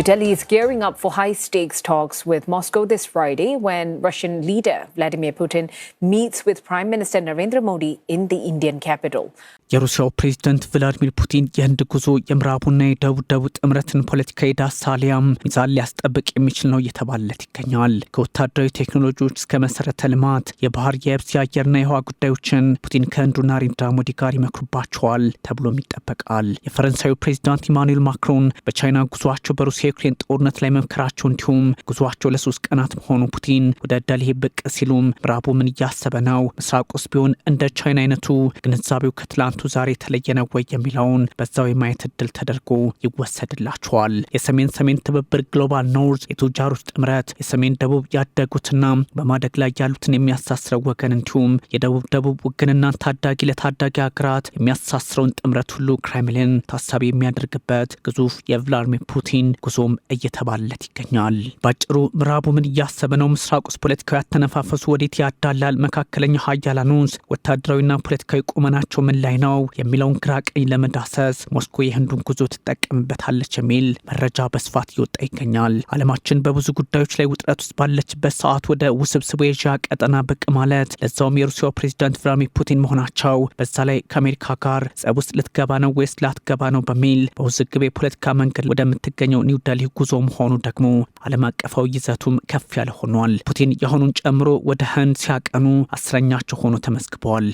Delhi is gearing up for high-stakes talks with Moscow this Friday when Russian leader Vladimir Putin meets with Prime Minister Narendra Modi in the Indian capital. የሩሲያው ፕሬዝዳንት ቭላዲሚር ፑቲን የህንድ ጉዞ የምዕራቡና የደቡብ ጥምረትን ፖለቲካዊ ዳሳሊያም ሚዛን ሊያስጠብቅ የሚችል ነው እየተባለለት ይገኛል። ከወታደራዊ ቴክኖሎጂዎች እስከ መሰረተ ልማት፣ የባህር የብስ የአየርና የህዋ ጉዳዮችን ፑቲን ከህንዱ ናሬንድራ ሞዲ ጋር ይመክሩባቸዋል ተብሎም ይጠበቃል። የፈረንሳዩ ፕሬዝዳንት ኢማኑኤል ማክሮን በቻይና ጉዟቸው በሩሲያ ዩክሬን ጦርነት ላይ መምከራቸው እንዲሁም ጉዟቸው ለ3 ቀናት መሆኑ ፑቲን ወደ ደልሂ ብቅ ሲሉም ምዕራቡ ምን እያሰበ ነው፣ ምስራቁስ ቢሆን እንደ ቻይና አይነቱ ግንዛቤው ከትላንቱ ዛሬ የተለየ ነው ወይ የሚለውን በዛው የማየት እድል ተደርጎ ይወሰድላቸዋል። የሰሜን ትብብር ግሎባል ኖርዝ የቱጃሮች ጥምረት የሰሜን ደቡብ ያደጉትና በማደግ ላይ ያሉትን የሚያሳስረው ወገን እንዲሁም የደቡብ ውግንናን ታዳጊ ለታዳጊ ሀገራት የሚያሳስረውን ጥምረት ሁሉ ክሬምሊን ታሳቢ የሚያደርግበት ግዙፍ የቭላዲሚር ፑቲን ጉዞም እየተባለለት ይገኛል። ባጭሩ ምዕራቡ ምን እያሰበ ነው፣ ምስራቅ ውስጥ ፖለቲካዊ አተነፋፈሱ ወዴት ያዳላል፣ መካከለኛ ሀያላኑስ ወታደራዊና ፖለቲካዊ ቁመናቸው ምን ላይ ነው የሚለውን ግራ ቀኝ ለመዳሰስ ሞስኮ የህንዱን ጉዞ ትጠቀምበታለች የሚል መረጃ በስፋት እየወጣ ይገኛል። ዓለማችን በብዙ ጉዳዮች ላይ ውጥረት ውስጥ ባለችበት ሰዓት ወደ ውስብስብ የኤዥያ ቀጠና ብቅ ማለት ለዛውም የሩሲያው ፕሬዝዳንት ቭላዲሚር ፑቲን መሆናቸው በዛ ላይ ከአሜሪካ ጋር ጸብ ውስጥ ልትገባ ነው ወይስ ላትገባ ነው በሚል በውዝግብ የፖለቲካ መንገድ ወደምትገኘው ኒው ዴልሂ ጉዞ መሆኑ ደግሞ ዓለም አቀፋዊ ይዘቱም ከፍ ያለ ሆኗል። ፑቲን የአሁኑን ጨምሮ ወደ ህንድ ሲያቀኑ 10ኛቸው ሆኖ ተመዝግበዋል።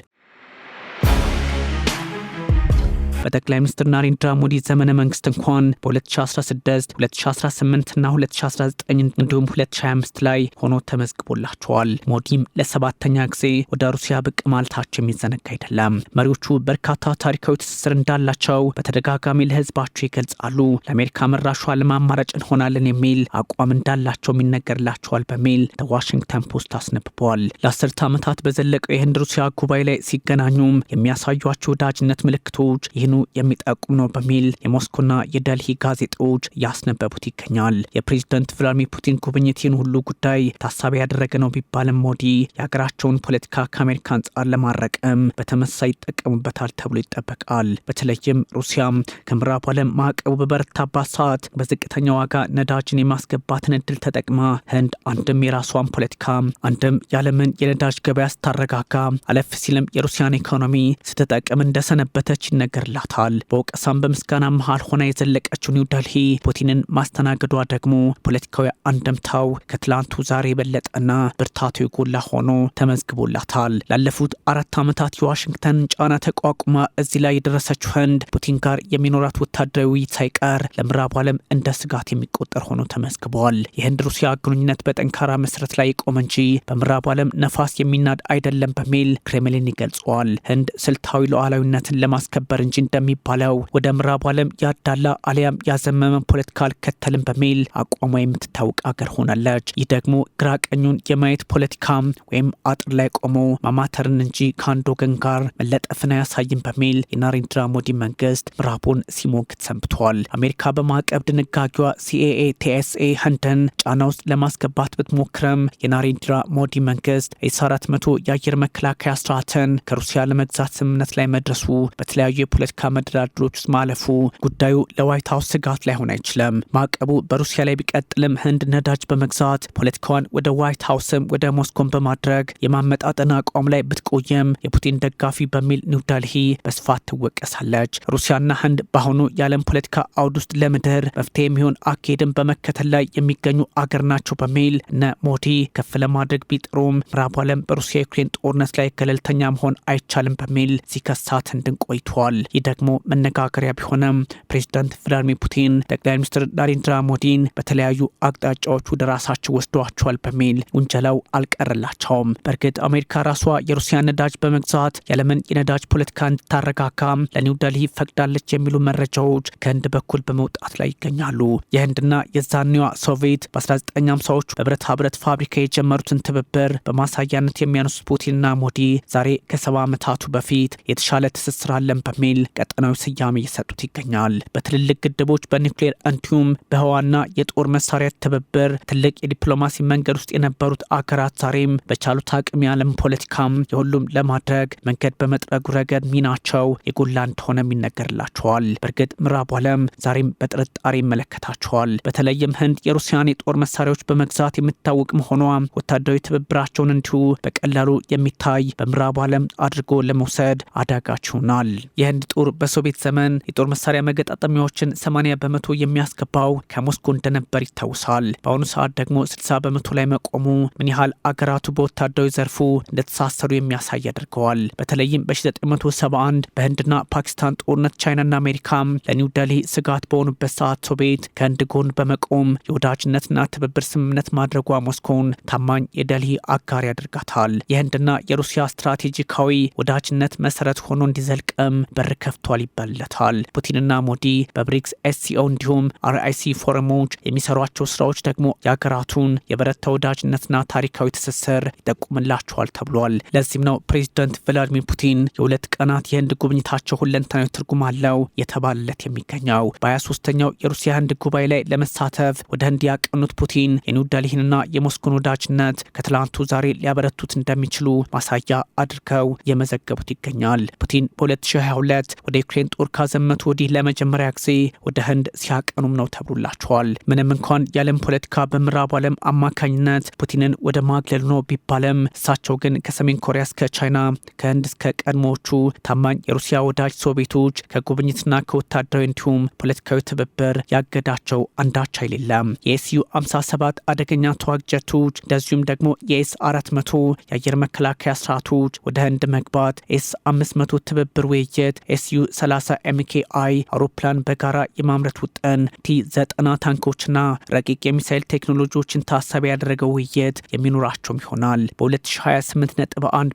በጠቅላይ ሚኒስትር ናሬንድራ ሞዲ ዘመነ መንግስት እንኳን በ2016 2018 እና 2019 እንዲሁም 2025 ላይ ሆኖ ተመዝግቦላቸዋል። ሞዲም ለ7ኛ ጊዜ ወደ ሩሲያ ብቅ ማለታቸው የሚዘነጋ አይደለም። መሪዎቹ በርካታ ታሪካዊ ትስስር እንዳላቸው በተደጋጋሚ ለህዝባቸው ይገልጻሉ። ለአሜሪካ መራሹ ዓለም አማራጭ እንሆናለን የሚል አቋም እንዳላቸው ይነገርላቸዋል በሚል ዋሽንግተን ፖስት አስነብበዋል። ለ10 ዓመታት በዘለቀው የህንድ ሩሲያ ጉባኤ ላይ ሲገናኙም የሚያሳዩቸው ወዳጅነት ምልክቶች ይህኑ የሚጠቁም ነው በሚል የሞስኮና የደልሂ ጋዜጦች ያስነበቡት ይገኛል። የፕሬዝዳንት ቭላዲሚር ፑቲን ጉብኝት ይህን ሁሉ ጉዳይ ታሳቢ ያደረገ ነው ቢባልም ሞዲ የሀገራቸውን ፖለቲካ ከአሜሪካ አንጻር ለማረቅም በተመሳይ ይጠቀሙበታል ተብሎ ይጠበቃል። በተለይም ሩሲያ ከምዕራቡ ዓለም ማዕቀቡ በበረታባት ሰዓት በዝቅተኛ ዋጋ ነዳጅን የማስገባትን እድል ተጠቅማ ህንድ አንድም የራሷን ፖለቲካ አንድም የዓለምን የነዳጅ ገበያ ስታረጋጋ አለፍ ሲልም የሩሲያን ኢኮኖሚ ስትጠቅም እንደሰነበተች ይነገርላል። በወቀሳም በምስጋና መሃል ሆና የዘለቀችው ኒው ዴልሂ ፑቲንን ማስተናገዷ ደግሞ ፖለቲካዊ አንደምታው ከትላንቱ ዛሬ የበለጠና ብርታቱ የጎላ ሆኖ ተመዝግቦላታል። ላለፉት 4 ዓመታት የዋሽንግተን ጫና ተቋቁማ እዚህ ላይ የደረሰችው ህንድ ፑቲን ጋር የሚኖራት ወታደራዊ ውይይት ሳይቀር ለምዕራቡ ዓለም እንደ ስጋት የሚቆጠር ሆኖ ተመዝግቧል። የህንድ ሩሲያ ግንኙነት በጠንካራ መሰረት ላይ የቆመ እንጂ በምዕራቡ ዓለም ነፋስ የሚናድ አይደለም በሚል ክሬምሊን ይገልጸዋል። ህንድ ስልታዊ ሉዓላዊነትን ለማስከበር እንጂ እንደሚባለው ወደ ምዕራቡ ዓለም ያዳላ አሊያም ያዘመመ ፖለቲካ አልከተልም በሚል አቋሟ የምትታወቅ አገር ሆናለች። ይህ ደግሞ ግራ ቀኙን የማየት ፖለቲካ ወይም አጥር ላይ ቆሞ ማማተርን እንጂ ከአንድ ወገን ጋር መለጠፍን አያሳይም በሚል የናሬንድራ ሞዲ መንግስት ምዕራቡን ሲሞግት ሰንብቷል። አሜሪካ በማዕቀብ ድንጋጌዋ ሲኤኤ ቲኤስኤ ህንድን ጫና ውስጥ ለማስገባት ብትሞክርም የናሬንድራ ሞዲ መንግስት ኤስ-400 የአየር መከላከያ ስርዓትን ከሩሲያ ለመግዛት ስምምነት ላይ መድረሱ በተለያዩ የፖለቲካ መደራደሮች ውስጥ ማለፉ ጉዳዩ ለዋይት ሀውስ ስጋት ላይሆን አይችልም። ማዕቀቡ በሩሲያ ላይ ቢቀጥልም ህንድ ነዳጅ በመግዛት ፖለቲካዋን ወደ ዋይት ሀውስም ወደ ሞስኮን በማድረግ የማመጣጠን አቋም ላይ ብትቆየም የፑቲን ደጋፊ በሚል ኒው ዴልሂ በስፋት ትወቀሳለች። ሩሲያና ህንድ በአሁኑ የዓለም ፖለቲካ አውድ ውስጥ ለምድር መፍትሄ የሚሆን አካሄድን በመከተል ላይ የሚገኙ አገር ናቸው በሚል እነ ሞዲ ከፍ ለማድረግ ቢጥሩም ምዕራቡ ዓለም በሩሲያ ዩክሬን ጦርነት ላይ ገለልተኛ መሆን አይቻልም በሚል ሲከሳት ህንድን ቆይቷል። ይህ ደግሞ መነጋገሪያ ቢሆንም ፕሬዝዳንት ቭላዲሚር ፑቲን ጠቅላይ ሚኒስትር ናሬንድራ ሞዲን በተለያዩ አቅጣጫዎች ወደ ራሳቸው ወስደዋቸዋል በሚል ውንጀላው አልቀረላቸውም። በእርግጥ አሜሪካ ራሷ የሩሲያ ነዳጅ በመግዛት የዓለምን የነዳጅ ፖለቲካ እንድታረጋጋ ለኒው ዴልሂ ፈቅዳለች የሚሉ መረጃዎች ከህንድ በኩል በመውጣት ላይ ይገኛሉ። የህንድና የዛኔዋ ሶቪየት በ1950ዎቹ በብረታ ብረት ፋብሪካ የጀመሩትን ትብብር በማሳያነት የሚያነሱት ፑቲንና ሞዲ ዛሬ ከ70 ዓመታቱ በፊት የተሻለ ትስስር አለን በሚል ቀጠናዊ ስያሜ እየሰጡት ይገኛል። በትልልቅ ግድቦች በኒውክሌር እንዲሁም በህዋና የጦር መሳሪያ ትብብር ትልቅ የዲፕሎማሲ መንገድ ውስጥ የነበሩት አገራት ዛሬም በቻሉት አቅም የዓለም ፖለቲካም የሁሉም ለማድረግ መንገድ በመጥረጉ ረገድ ሚናቸው የጎላ እንደሆነም ይነገርላቸዋል። በእርግጥ ምዕራቡ ዓለም ዛሬም በጥርጣሬ ይመለከታቸዋል። በተለይም ህንድ የሩሲያን የጦር መሳሪያዎች በመግዛት የምታወቅ መሆኗ ወታደራዊ ትብብራቸውን እንዲሁ በቀላሉ የሚታይ በምዕራቡ ዓለም አድርጎ ለመውሰድ አዳጋች ይሆናል። የህንድ ጦር በሶቪየት ዘመን የጦር መሳሪያ መገጣጠሚያዎችን 80 በመቶ የሚያስገባው ከሞስኮ እንደነበር ይታወሳል። በአሁኑ ሰዓት ደግሞ 60 በመቶ ላይ መቆሙ ምን ያህል አገራቱ በወታደራዊ ዘርፉ እንደተሳሰሩ የሚያሳይ ያደርገዋል። በተለይም በ1971 በህንድና ፓኪስታን ጦርነት ቻይናና አሜሪካም ለኒው ዴልሂ ስጋት በሆኑበት ሰዓት ሶቪየት ከህንድ ጎን በመቆም የወዳጅነትና ትብብር ስምምነት ማድረጓ ሞስኮውን ታማኝ የዴልሂ አጋር ያደርጋታል። የህንድና የሩሲያ ስትራቴጂካዊ ወዳጅነት መሰረት ሆኖ እንዲዘልቅም በር ከፍቷል ይባልለታል። ፑቲንና ሞዲ በብሪክስ ኤስሲኦ እንዲሁም አርአይሲ ፎረሞች የሚሰሯቸው ስራዎች ደግሞ የሀገራቱን የበረታ ወዳጅነትና ታሪካዊ ትስስር ይጠቁምላቸዋል ተብሏል። ለዚህም ነው ፕሬዚዳንት ቭላዲሚር ፑቲን የሁለት ቀናት የህንድ ጉብኝታቸው ሁለንተናዊ ትርጉም አለው የተባለለት የሚገኘው። በ23ኛው የሩሲያ ህንድ ጉባኤ ላይ ለመሳተፍ ወደ ህንድ ያቀኑት ፑቲን የኒው ዴልሂንና የሞስኮን ወዳጅነት ከትላንቱ ዛሬ ሊያበረቱት እንደሚችሉ ማሳያ አድርገው የመዘገቡት ይገኛል። ፑቲን በ2022 ወደ ዩክሬን ጦር ካዘመቱ ወዲህ ለመጀመሪያ ጊዜ ወደ ህንድ ሲያቀኑም ነው ተብሎላቸዋል። ምንም እንኳን የዓለም ፖለቲካ በምዕራቡ ዓለም አማካኝነት ፑቲንን ወደ ማግለል ነው ቢባልም እሳቸው ግን ከሰሜን ኮሪያ እስከ ቻይና ከህንድ እስከ ቀድሞዎቹ ታማኝ የሩሲያ ወዳጅ ሶቪየቶች ከጉብኝትና ከወታደራዊ እንዲሁም ፖለቲካዊ ትብብር ያገዳቸው አንዳች አይደለም። የኤስዩ 57 አደገኛ ተዋጊ ጀቶች እንደዚሁም ደግሞ የኤስ 400 የአየር መከላከያ ስርዓቶች ወደ ህንድ መግባት፣ ኤስ 500 ትብብር ውይይት፣ ኤስዩ 30 ኤምኬአይ አውሮፕላን በጋራ የማምረት ውጥን፣ ቲ90 ታንኮችና ረቂቅ የሚሳይል ቴክኖሎጂዎችን ታሳቢ ያደረገው ውይይት የሚኖራቸውም ይሆናል። በ2028.1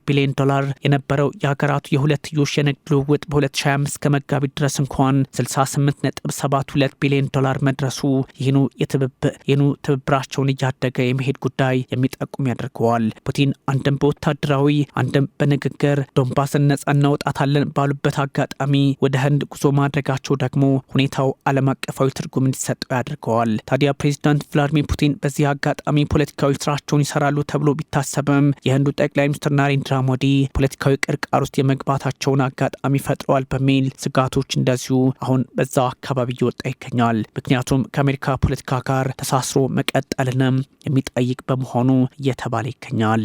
ቢሊዮን ዶላር የነበረው የሀገራቱ የሁለትዮሽ የንግድ ልውውጥ በ2025 ከመጋቢት ድረስ እንኳን 68.72 ቢሊዮን ዶላር መድረሱ ይህኑ ትብብራቸውን እያደገ የመሄድ ጉዳይ የሚጠቁም ያደርገዋል። ፑቲን አንድም በወታደራዊ አንድም በንግግር ዶንባስን ነጻ እናውጣታለን ባሉበት አጋጣሚ ወደ ህንድ ጉዞ ማድረጋቸው ደግሞ ሁኔታው ዓለም አቀፋዊ ትርጉም እንዲሰጠው ያደርገዋል። ታዲያ ፕሬዚዳንት ቭላዲሚር ፑቲን በዚህ አጋጣሚ ፖለቲካዊ ስራቸውን ይሰራሉ ተብሎ ቢታሰብም የህንዱ ጠቅላይ ሚኒስትር ናሬንድራ ሞዲ ፖለቲካዊ ቅርቃር ውስጥ የመግባታቸውን አጋጣሚ ፈጥረዋል በሚል ስጋቶች እንደዚሁ አሁን በዛው አካባቢ እየወጣ ይገኛል። ምክንያቱም ከአሜሪካ ፖለቲካ ጋር ተሳስሮ መቀጠልንም የሚጠይቅ በመሆኑ እየተባለ ይገኛል።